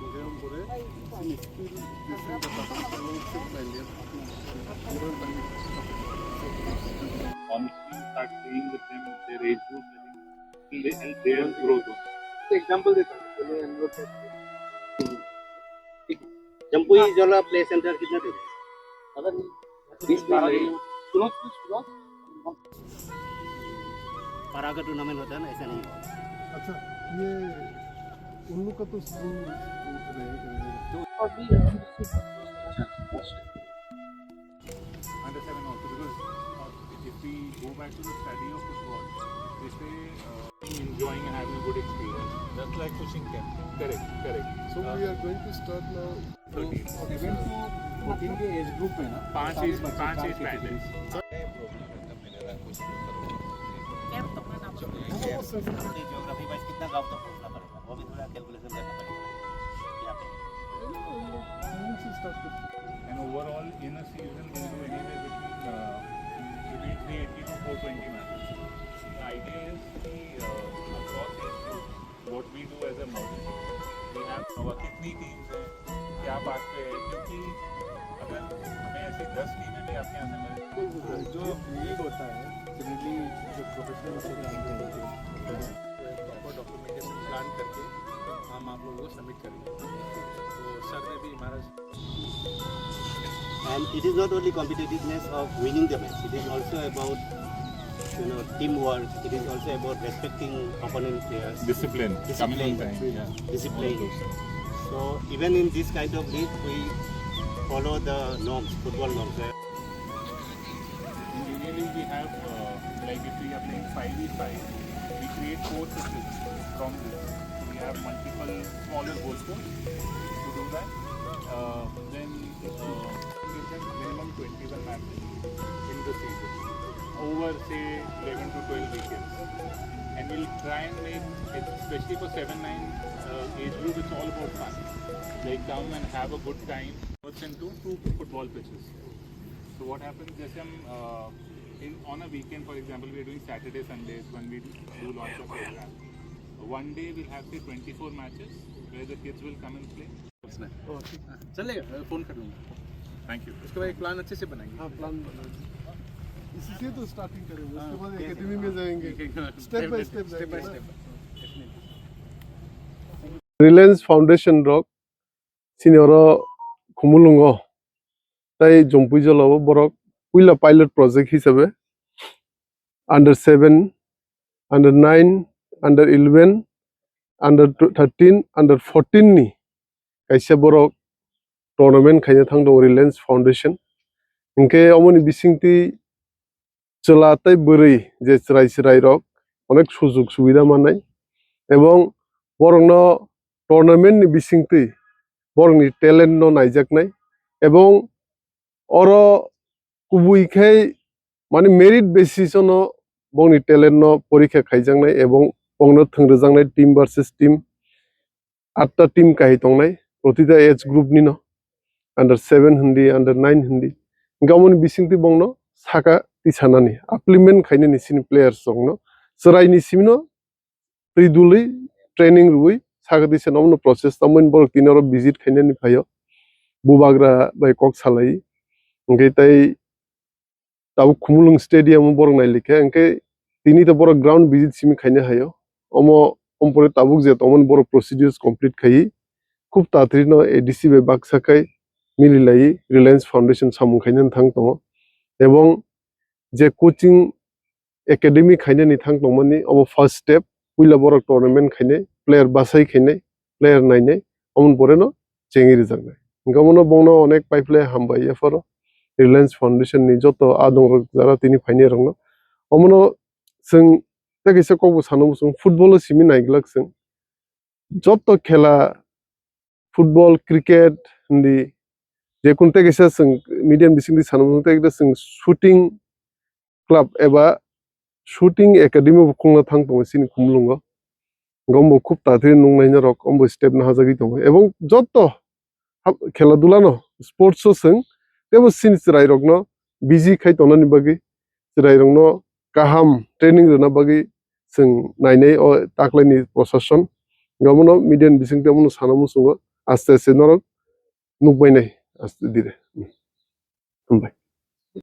Honestly, start playing with them, their age group, and their growth. Example देता हूँ, चलो enrol करते हैं। जम्पुई जोला प्ले सेंटर कितना दे? अगर 20-12 सुनो पारा का टूर्नामेंट होता है ना, ऐसा नहीं होगा। अच्छा, ये उन लोग का तो school Under 7 also, because if we go back to the study of football, they say enjoying and having a good experience. Just like pushing camp. Correct. So we are going to start now 13. 7 to 14 के age group में ना 5 as band geography wise कितना गांव तक पहुंचना पड़ेगा, वो भी थोड़ा कैलकुलेशन करना पड़ेगा यहाँ पे। And overall, in a season, we do anywhere between 380 to 420 matches. The idea is across age groups, what we do as a model, we have कितनी टीम्स हैं, क्या बात पे है, क्योंकि अगर हमें ऐसी 10 टीमें भी आपके यहाँ से मिले जो लीग होता है जनरली जो प्रोफेशनल प्रॉपर डॉक्यूमेंटेशन प्लान करके हम आप लोगों को सबमिट करेंगे। तो सर ने भी हमारा And it is not only competitiveness of winning the match, it is also about teamwork, it is also about respecting opponent players. discipline. Discipline. So even in this kind of league, we follow the norms, football norms. Usually we have, like if we are playing 5v5, we create 4 pitches from this. We have multiple smaller goal posts to do that. Then minimum 21 matches in the season over say 11 to 12 weekends. And we'll try and make it, especially for 7-9 age group, it's all about fun. Like come and have a good time. It's into 2 football pitches. So what happens is on a weekend, for example, we are doing Saturday, Sundays when we do launch a program. One day we'll have say 24 matches where the kids will come and play. चलेगा, phone कर लूँगा। Thank you. उसके बाद एक plan अच्छे से बनाएंगे। हाँ प्लान बनाएंगे, इसी से तो स्टार्टिंग करेंगे, उसके बाद एकेडमी में जाएंगे, स्टेप बाय स्टेप जाएंगे। रिलायंस फाउंडेशन रक सिनियर खुमुलुंगो ताई जम्पुइजलाव बरक पुइला पाइलट प्रोजेक्ट हिसाबै under 7 under 9 under 11 under 13 under 14 नि कायसे बरक टूर्नामेंट खायनो थांदों रिलायंस फाउंडेशन इनके अमनि बिसिंति चलाताय बोरै जे रायसिराय रक अनेक सुजुग सुबिदा मानाय एवं बरंनो टूर्नामेंट नि बिसिंति बरंनि टैलेंट नो नायजाकनाय एवं अरो कुबुइखाय माने मेरिट बेसिस नो बंनि टैलेंट नो परीक्षा खायजांनाय एवं बंनो थंग्रोजांनाय टीम वर्सेस टीम 8टा टीम काहितंनाय प्रतिटा एज ग्रुप नि नो अंडर 7 हिंदी अंडर 9 हिंदी गावमनि बिसिंति बंनो साका तिसानानि अप्लिमेंट खायनो निसिनि प्लेयर्स दंनो सरायनि सिमनो प्रिदुलि ट्रेनिंग रुइ साका तिसानावनो प्रोसेस तमन बर तिनरो विजिट खायनो फायो बुबाग्रा बाय कक सालाय ओंके ताय ताबु खुमुलुं स्टेडियम बरंनाय लिखे ओंके तिनि त बर ग्राउंड विजिट सिमि खायनो हायो अमो कमपरे ताबुक जे तमन बर प्रोसीड्यूर्स कंप्लीट खायि खूब तात्रिनो एडीसी बे बाक्साखाय मिलिलायि रिलायंस फाउंडेशन सामुं खायनो थां दङ एवं जे कोचिंग एकेडमी खायनो नि थां दंमोननि अमो फर्स्ट स्टेप पुइला बर टूर्नामेंट खायनो प्लेयर बासाय खायनो प्लेयर नायनो अमन बरेनो चेंगिरि जांनाय गमनो बंनो अनेक पाइपले हामबाय एफोर रिलायंस फाउंडेशन नि जतो आदं जारा तिनि फाइने रंनो अमनो जों तकेसे कबो सानो जों फुटबल सिमि नायग्लाक जों जतो खेला फुटबल क्रिकेट हिंदी जे कुनते केसे जों मीडियम बिसिंनि सानो जों जों शूटिंग क्लब एबा शूटिंग एकेडमी बुखुंना थां दङ सिनि खुमलुंगो गमबो खूब तात्रि नुंनायनो रक अमबो स्टेप ना हाजागि दङ एवं जतो खेला दुला न स्पोर्ट्स जों तेबो सिनि चिराय रकनो बिजि खाय तनानि बागै चिराय रकनो गाहाम ट्रेनिंग रना बागै जों नायनाय ताक्लायनि प्रशासन गमनो मीडियम बिसिंते मनो सानो मुसुङो aste aste norok nukbai nai aste dire. Hambai.